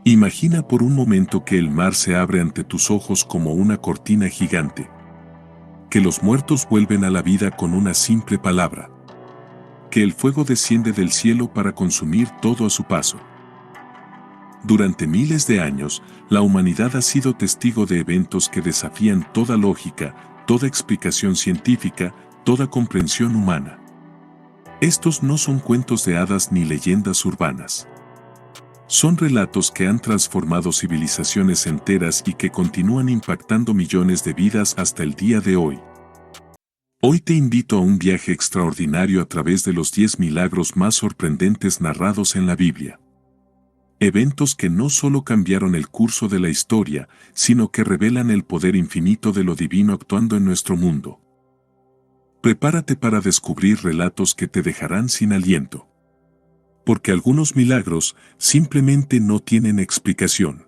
Imagina por un momento que el mar se abre ante tus ojos como una cortina gigante. Que los muertos vuelven a la vida con una simple palabra. Que el fuego desciende del cielo para consumir todo a su paso. Durante miles de años, la humanidad ha sido testigo de eventos que desafían toda lógica, toda explicación científica, toda comprensión humana. Estos no son cuentos de hadas ni leyendas urbanas. Son relatos que han transformado civilizaciones enteras y que continúan impactando millones de vidas hasta el día de hoy. Hoy te invito a un viaje extraordinario a través de los 10 milagros más sorprendentes narrados en la Biblia. Eventos que no solo cambiaron el curso de la historia, sino que revelan el poder infinito de lo divino actuando en nuestro mundo. Prepárate para descubrir relatos que te dejarán sin aliento. Porque algunos milagros simplemente no tienen explicación.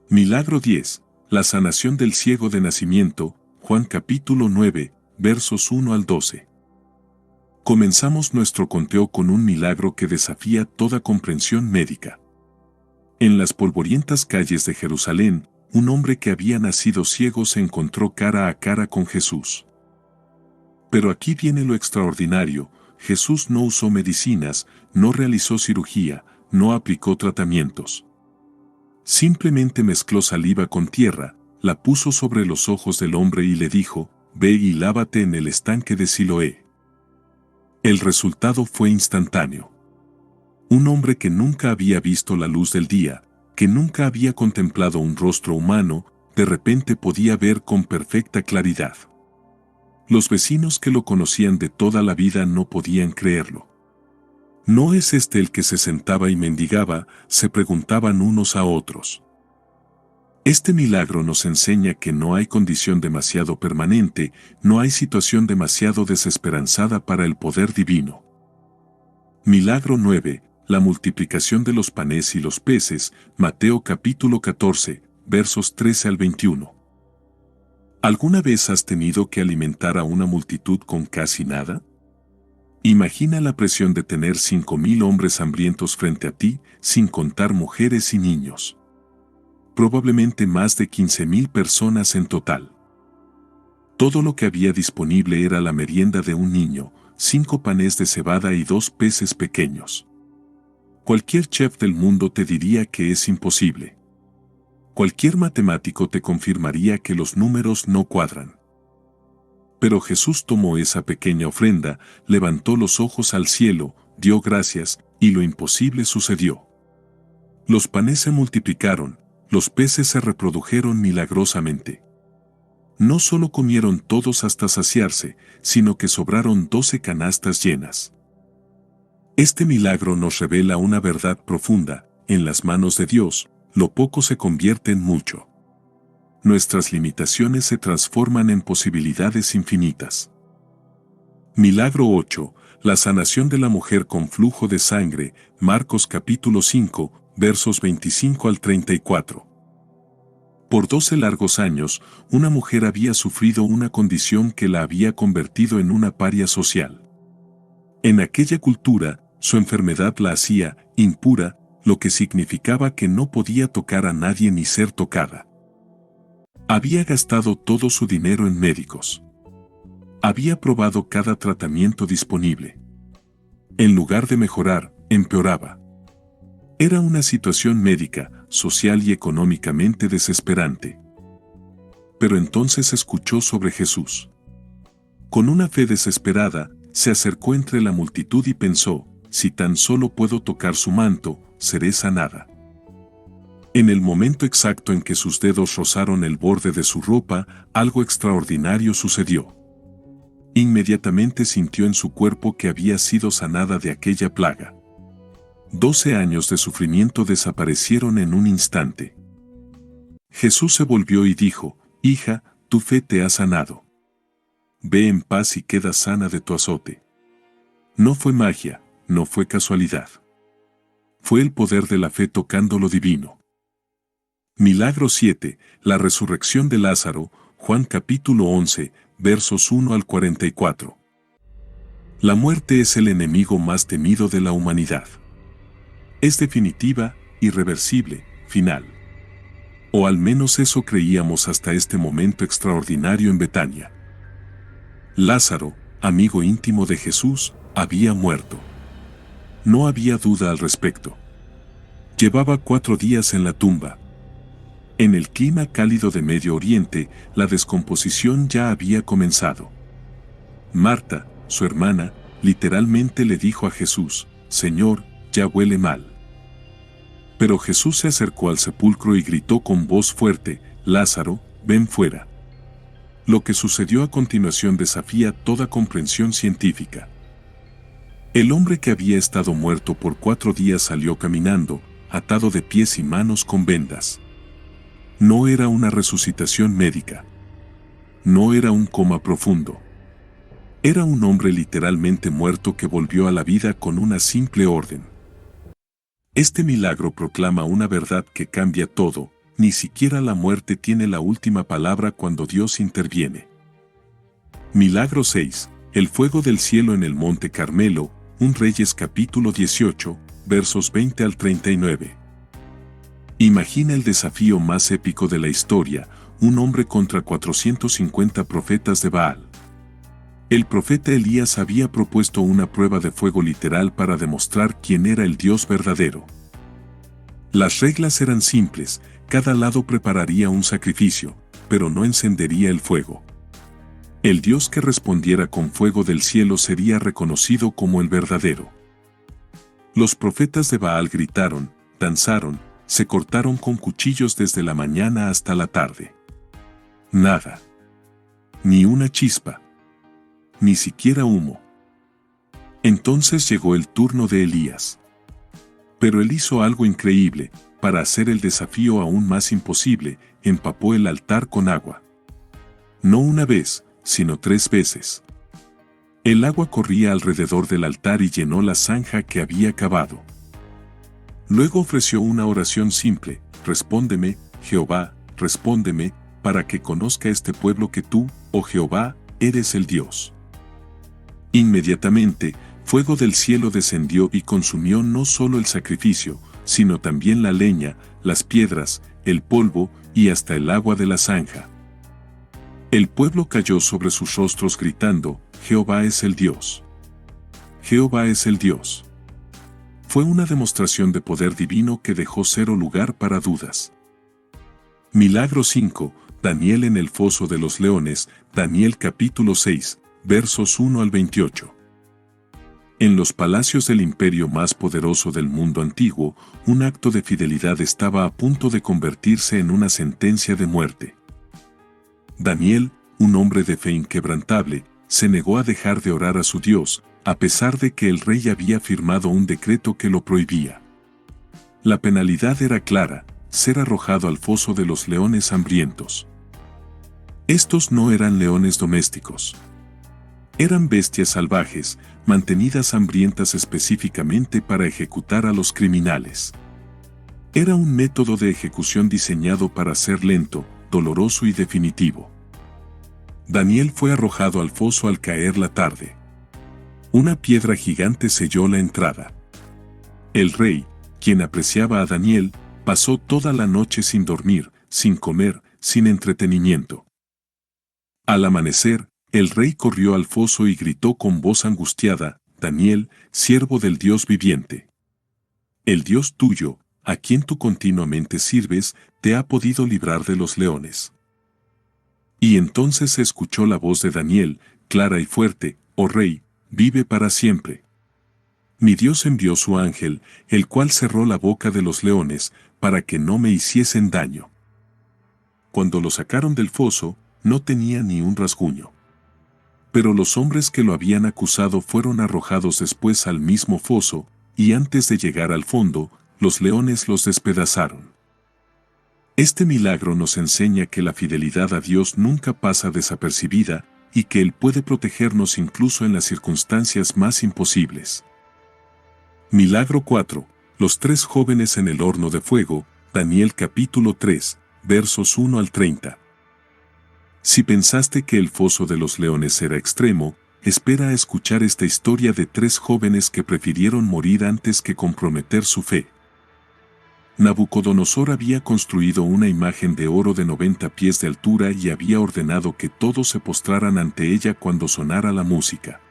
Milagro 10. La sanación del ciego de nacimiento, Juan capítulo 9, versos 1 al 12. Comenzamos nuestro conteo con un milagro que desafía toda comprensión médica. En las polvorientas calles de Jerusalén, un hombre que había nacido ciego se encontró cara a cara con Jesús. Pero aquí viene lo extraordinario: Jesús no usó medicinas, no realizó cirugía, no aplicó tratamientos. Simplemente mezcló saliva con tierra, la puso sobre los ojos del hombre y le dijo: «Ve y lávate en el estanque de Siloé». El resultado fue instantáneo. Un hombre que nunca había visto la luz del día, que nunca había contemplado un rostro humano, de repente podía ver con perfecta claridad. Los vecinos que lo conocían de toda la vida no podían creerlo. ¿No es este el que se sentaba y mendigaba?, se preguntaban unos a otros. Este milagro nos enseña que no hay condición demasiado permanente, no hay situación demasiado desesperanzada para el poder divino. Milagro 9. La multiplicación de los panes y los peces, Mateo capítulo 14, versos 13 al 21. ¿Alguna vez has tenido que alimentar a una multitud con casi nada? Imagina la presión de tener 5,000 hombres hambrientos frente a ti, sin contar mujeres y niños. Probablemente más de 15,000 personas en total. Todo lo que había disponible era la merienda de un niño, 5 panes de cebada y 2 peces pequeños. Cualquier chef del mundo te diría que es imposible. Cualquier matemático te confirmaría que los números no cuadran. Pero Jesús tomó esa pequeña ofrenda, levantó los ojos al cielo, dio gracias, y lo imposible sucedió. Los panes se multiplicaron, los peces se reprodujeron milagrosamente. No solo comieron todos hasta saciarse, sino que sobraron 12 canastas llenas. Este milagro nos revela una verdad profunda: en las manos de Dios, lo poco se convierte en mucho. Nuestras limitaciones se transforman en posibilidades infinitas. Milagro 8. La sanación de la mujer con flujo de sangre, Marcos capítulo 5, versos 25 al 34. Por 12 largos años, una mujer había sufrido una condición que la había convertido en una paria social. En aquella cultura, su enfermedad la hacía impura, lo que significaba que no podía tocar a nadie ni ser tocada. Había gastado todo su dinero en médicos. Había probado cada tratamiento disponible. En lugar de mejorar, empeoraba. Era una situación médica, social y económicamente desesperante. Pero entonces escuchó sobre Jesús. Con una fe desesperada, se acercó entre la multitud y pensó: si tan solo puedo tocar su manto, seré sanada. En el momento exacto en que sus dedos rozaron el borde de su ropa, algo extraordinario sucedió. Inmediatamente sintió en su cuerpo que había sido sanada de aquella plaga. 12 años de sufrimiento desaparecieron en un instante. Jesús se volvió y dijo: «Hija, tu fe te ha sanado. Ve en paz y queda sana de tu azote». No fue magia, no fue casualidad. Fue el poder de la fe tocando lo divino. Milagro 7. La resurrección de Lázaro, Juan capítulo 11, versos 1 al 44. La muerte es el enemigo más temido de la humanidad. Es definitiva, irreversible, final. O al menos eso creíamos hasta este momento extraordinario en Betania. Lázaro, amigo íntimo de Jesús, había muerto. No había duda al respecto. Llevaba 4 días en la tumba. En el clima cálido de Medio Oriente, la descomposición ya había comenzado. Marta, su hermana, literalmente le dijo a Jesús: «Señor, ya huele mal». Pero Jesús se acercó al sepulcro y gritó con voz fuerte: «Lázaro, ven fuera». Lo que sucedió a continuación desafía toda comprensión científica. El hombre que había estado muerto por 4 días salió caminando, atado de pies y manos con vendas. No era una resucitación médica. No era un coma profundo. Era un hombre literalmente muerto que volvió a la vida con una simple orden. Este milagro proclama una verdad que cambia todo: ni siquiera la muerte tiene la última palabra cuando Dios interviene. Milagro 6. El fuego del cielo en el Monte Carmelo, 1 Reyes capítulo 18, versos 20 al 39. Imagina el desafío más épico de la historia: un hombre contra 450 profetas de Baal. El profeta Elías había propuesto una prueba de fuego literal para demostrar quién era el Dios verdadero. Las reglas eran simples: cada lado prepararía un sacrificio, pero no encendería el fuego. El Dios que respondiera con fuego del cielo sería reconocido como el verdadero. Los profetas de Baal gritaron, danzaron, se cortaron con cuchillos desde la mañana hasta la tarde. Nada. Ni una chispa. Ni siquiera humo. Entonces llegó el turno de Elías. Pero él hizo algo increíble: para hacer el desafío aún más imposible, empapó el altar con agua. No una vez, sino 3 veces. El agua corría alrededor del altar y llenó la zanja que había cavado. Luego ofreció una oración simple: «Respóndeme, Jehová, respóndeme, para que conozca este pueblo que tú, oh Jehová, eres el Dios». Inmediatamente, fuego del cielo descendió y consumió no solo el sacrificio, sino también la leña, las piedras, el polvo y hasta el agua de la zanja. El pueblo cayó sobre sus rostros gritando: «Jehová es el Dios. Jehová es el Dios». Fue una demostración de poder divino que dejó 0 lugar para dudas. Milagro 5. Daniel en el foso de los leones, Daniel capítulo 6, versos 1 al 28. En los palacios del imperio más poderoso del mundo antiguo, un acto de fidelidad estaba a punto de convertirse en una sentencia de muerte. Daniel, un hombre de fe inquebrantable, se negó a dejar de orar a su Dios, a pesar de que el rey había firmado un decreto que lo prohibía. La penalidad era clara: ser arrojado al foso de los leones hambrientos. Estos no eran leones domésticos. Eran bestias salvajes, mantenidas hambrientas específicamente para ejecutar a los criminales. Era un método de ejecución diseñado para ser lento, doloroso y definitivo. Daniel fue arrojado al foso al caer la tarde. Una piedra gigante selló la entrada. El rey, quien apreciaba a Daniel, pasó toda la noche sin dormir, sin comer, sin entretenimiento. Al amanecer, el rey corrió al foso y gritó con voz angustiada: «Daniel, siervo del Dios viviente. El Dios tuyo, a quien tú continuamente sirves, te ha podido librar de los leones». Y entonces se escuchó la voz de Daniel, clara y fuerte: «Oh rey, vive para siempre. Mi Dios envió su ángel, el cual cerró la boca de los leones, para que no me hiciesen daño». Cuando lo sacaron del foso, no tenía ni un rasguño. Pero los hombres que lo habían acusado fueron arrojados después al mismo foso, y antes de llegar al fondo, los leones los despedazaron. Este milagro nos enseña que la fidelidad a Dios nunca pasa desapercibida, y que Él puede protegernos incluso en las circunstancias más imposibles. Milagro 4. Los 3 jóvenes en el horno de fuego, Daniel capítulo 3, versos 1 al 30. Si pensaste que el foso de los leones era extremo, espera a escuchar esta historia de 3 jóvenes que prefirieron morir antes que comprometer su fe. Nabucodonosor había construido una imagen de oro de 90 pies de altura y había ordenado que todos se postraran ante ella cuando sonara la música.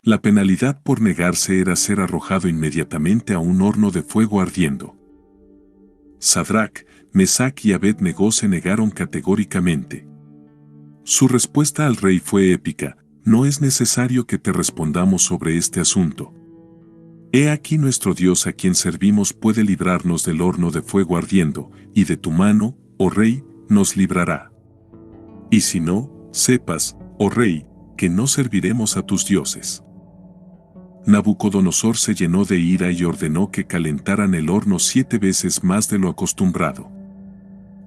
La penalidad por negarse era ser arrojado inmediatamente a un horno de fuego ardiendo. Sadrac, Mesac y Abed-Negó se negaron categóricamente. Su respuesta al rey fue épica: no es necesario que te respondamos sobre este asunto. He aquí nuestro Dios a quien servimos puede librarnos del horno de fuego ardiendo, y de tu mano, oh rey, nos librará. Y si no, sepas, oh rey, que no serviremos a tus dioses. Nabucodonosor se llenó de ira y ordenó que calentaran el horno 7 veces más de lo acostumbrado.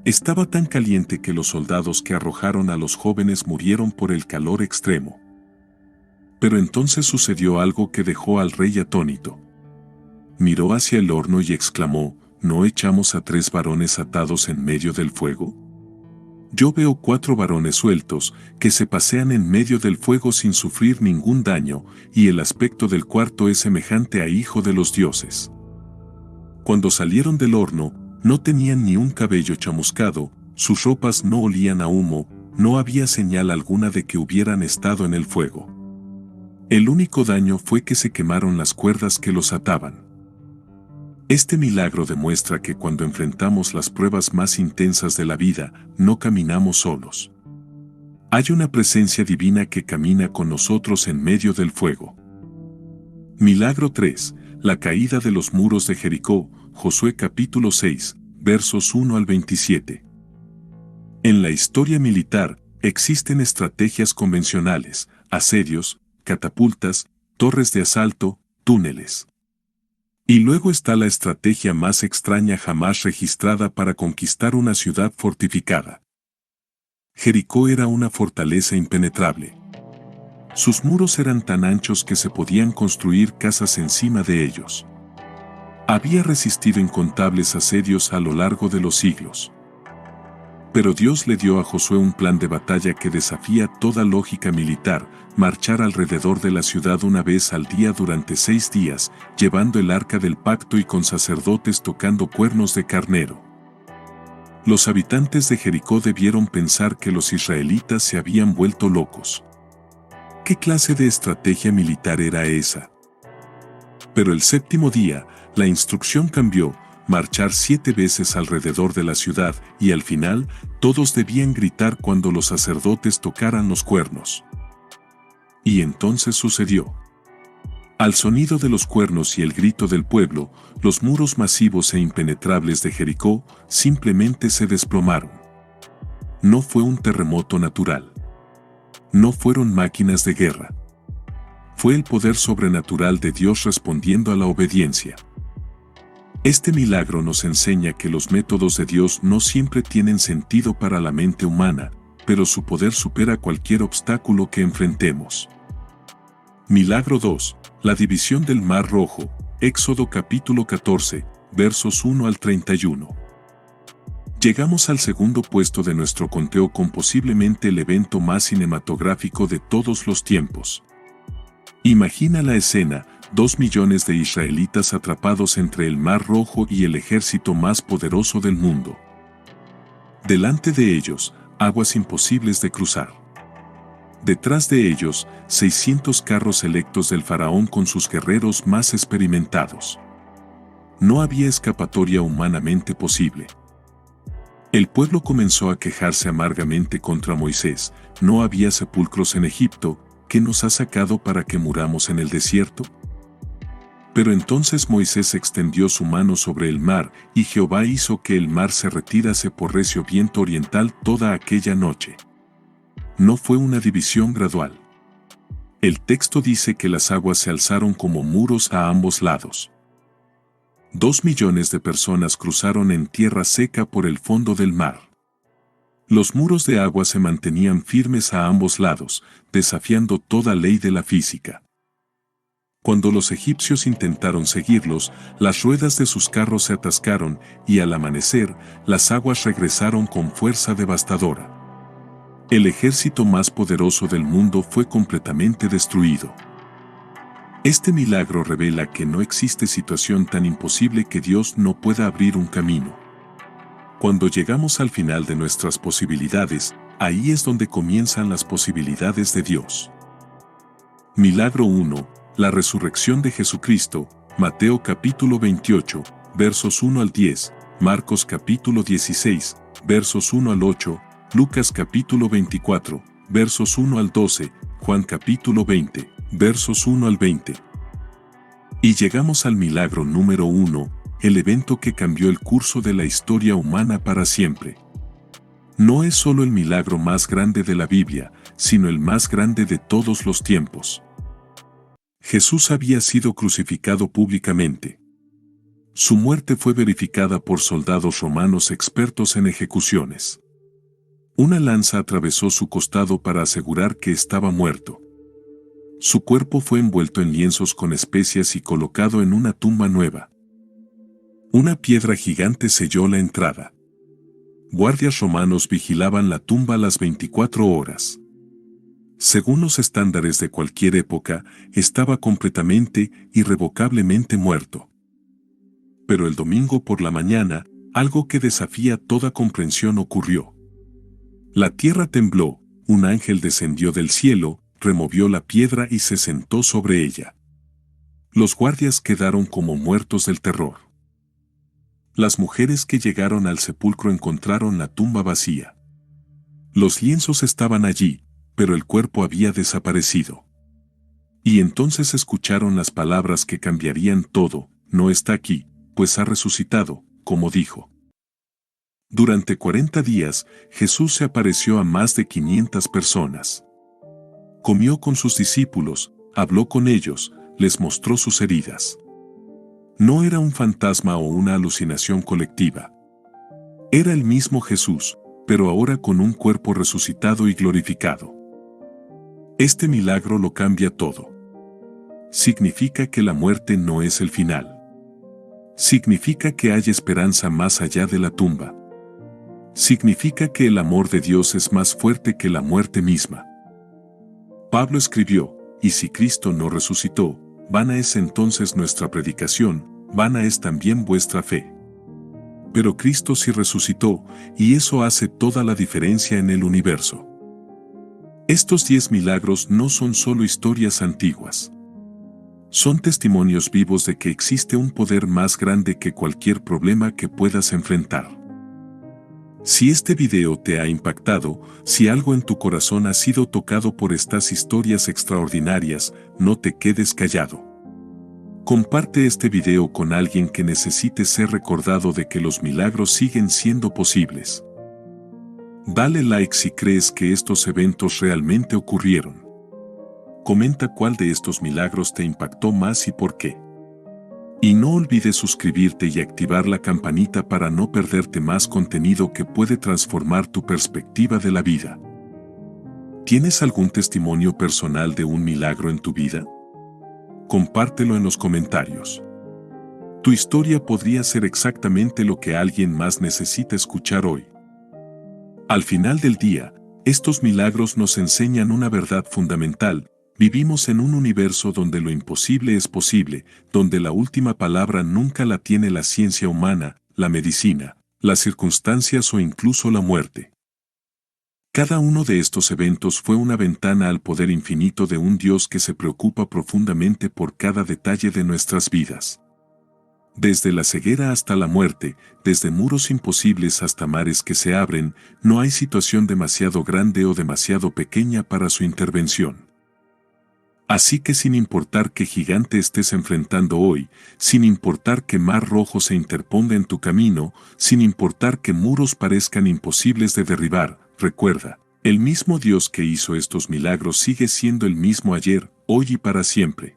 Estaba tan caliente que los soldados que arrojaron a los jóvenes murieron por el calor extremo. Pero entonces sucedió algo que dejó al rey atónito. Miró hacia el horno y exclamó: ¿no echamos a 3 varones atados en medio del fuego? Yo veo 4 varones sueltos, que se pasean en medio del fuego sin sufrir ningún daño, y el aspecto del cuarto es semejante a hijo de los dioses. Cuando salieron del horno, no tenían ni un cabello chamuscado, sus ropas no olían a humo, no había señal alguna de que hubieran estado en el fuego. El único daño fue que se quemaron las cuerdas que los ataban. Este milagro demuestra que cuando enfrentamos las pruebas más intensas de la vida, no caminamos solos. Hay una presencia divina que camina con nosotros en medio del fuego. Milagro 3. La caída de los muros de Jericó, Josué capítulo 6, versos 1 al 27. En la historia militar, existen estrategias convencionales, asedios, catapultas, torres de asalto, túneles. Y luego está la estrategia más extraña jamás registrada para conquistar una ciudad fortificada. Jericó era una fortaleza impenetrable. Sus muros eran tan anchos que se podían construir casas encima de ellos. Había resistido incontables asedios a lo largo de los siglos. Pero Dios le dio a Josué un plan de batalla que desafía toda lógica militar: marchar alrededor de la ciudad una vez al día durante 6 días, llevando el arca del pacto y con sacerdotes tocando cuernos de carnero. Los habitantes de Jericó debieron pensar que los israelitas se habían vuelto locos. ¿Qué clase de estrategia militar era esa? Pero el 7º día, la instrucción cambió: marchar 7 veces alrededor de la ciudad, y al final, todos debían gritar cuando los sacerdotes tocaran los cuernos. Y entonces sucedió. Al sonido de los cuernos y el grito del pueblo, los muros masivos e impenetrables de Jericó simplemente se desplomaron. No fue un terremoto natural. No fueron máquinas de guerra. Fue el poder sobrenatural de Dios respondiendo a la obediencia. Este milagro nos enseña que los métodos de Dios no siempre tienen sentido para la mente humana, pero su poder supera cualquier obstáculo que enfrentemos. Milagro 2. La división del Mar Rojo, Éxodo capítulo 14, versos 1 al 31. Llegamos al segundo puesto de nuestro conteo con posiblemente el evento más cinematográfico de todos los tiempos. Imagina la escena: 2 millones de israelitas atrapados entre el Mar Rojo y el ejército más poderoso del mundo. Delante de ellos, aguas imposibles de cruzar. Detrás de ellos, 600 carros selectos del faraón con sus guerreros más experimentados. No había escapatoria humanamente posible. El pueblo comenzó a quejarse amargamente contra Moisés: ¿no había sepulcros en Egipto, que nos ha sacado para que muramos en el desierto? Pero entonces Moisés extendió su mano sobre el mar, y Jehová hizo que el mar se retirase por recio viento oriental toda aquella noche. No fue una división gradual. El texto dice que las aguas se alzaron como muros a ambos lados. 2 millones de personas cruzaron en tierra seca por el fondo del mar. Los muros de agua se mantenían firmes a ambos lados, desafiando toda ley de la física. Cuando los egipcios intentaron seguirlos, las ruedas de sus carros se atascaron, y al amanecer, las aguas regresaron con fuerza devastadora. El ejército más poderoso del mundo fue completamente destruido. Este milagro revela que no existe situación tan imposible que Dios no pueda abrir un camino. Cuando llegamos al final de nuestras posibilidades, ahí es donde comienzan las posibilidades de Dios. Milagro 1. La resurrección de Jesucristo, Mateo capítulo 28, versos 1 al 10, Marcos capítulo 16, versos 1 al 8, Lucas capítulo 24, versos 1 al 12, Juan capítulo 20, versos 1 al 20. Y llegamos al milagro número 1, el evento que cambió el curso de la historia humana para siempre. No es solo el milagro más grande de la Biblia, sino el más grande de todos los tiempos. Jesús había sido crucificado públicamente. Su muerte fue verificada por soldados romanos expertos en ejecuciones. Una lanza atravesó su costado para asegurar que estaba muerto. Su cuerpo fue envuelto en lienzos con especias y colocado en una tumba nueva. Una piedra gigante selló la entrada. Guardias romanos vigilaban la tumba las 24 horas. Según los estándares de cualquier época, estaba completamente, irrevocablemente muerto. Pero el domingo por la mañana, algo que desafía toda comprensión ocurrió. La tierra tembló, un ángel descendió del cielo, removió la piedra y se sentó sobre ella. Los guardias quedaron como muertos del terror. Las mujeres que llegaron al sepulcro encontraron la tumba vacía. Los lienzos estaban allí, pero el cuerpo había desaparecido. Y entonces escucharon las palabras que cambiarían todo: no está aquí, pues ha resucitado, como dijo. Durante 40 días, Jesús se apareció a más de 500 personas. Comió con sus discípulos, habló con ellos, les mostró sus heridas. No era un fantasma o una alucinación colectiva. Era el mismo Jesús, pero ahora con un cuerpo resucitado y glorificado. Este milagro lo cambia todo. Significa que la muerte no es el final. Significa que hay esperanza más allá de la tumba. Significa que el amor de Dios es más fuerte que la muerte misma. Pablo escribió: y si Cristo no resucitó, vana es entonces nuestra predicación, vana es también vuestra fe. Pero Cristo sí resucitó, y eso hace toda la diferencia en el universo. Estos 10 milagros no son solo historias antiguas. Son testimonios vivos de que existe un poder más grande que cualquier problema que puedas enfrentar. Si este video te ha impactado, si algo en tu corazón ha sido tocado por estas historias extraordinarias, no te quedes callado. Comparte este video con alguien que necesite ser recordado de que los milagros siguen siendo posibles. Dale like si crees que estos eventos realmente ocurrieron. Comenta cuál de estos milagros te impactó más y por qué. Y no olvides suscribirte y activar la campanita para no perderte más contenido que puede transformar tu perspectiva de la vida. ¿Tienes algún testimonio personal de un milagro en tu vida? Compártelo en los comentarios. Tu historia podría ser exactamente lo que alguien más necesita escuchar hoy. Al final del día, estos milagros nos enseñan una verdad fundamental: vivimos en un universo donde lo imposible es posible, donde la última palabra nunca la tiene la ciencia humana, la medicina, las circunstancias o incluso la muerte. Cada uno de estos eventos fue una ventana al poder infinito de un Dios que se preocupa profundamente por cada detalle de nuestras vidas. Desde la ceguera hasta la muerte, desde muros imposibles hasta mares que se abren, no hay situación demasiado grande o demasiado pequeña para su intervención. Así que sin importar qué gigante estés enfrentando hoy, sin importar qué mar rojo se interponga en tu camino, sin importar qué muros parezcan imposibles de derribar, recuerda, el mismo Dios que hizo estos milagros sigue siendo el mismo ayer, hoy y para siempre.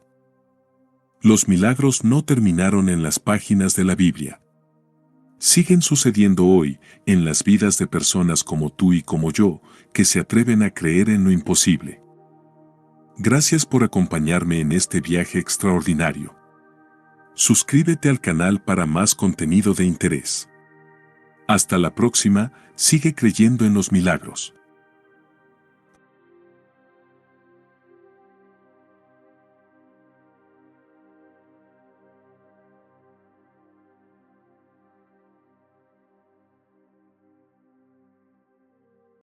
Los milagros no terminaron en las páginas de la Biblia. Siguen sucediendo hoy, en las vidas de personas como tú y como yo, que se atreven a creer en lo imposible. Gracias por acompañarme en este viaje extraordinario. Suscríbete al canal para más contenido de interés. Hasta la próxima, sigue creyendo en los milagros.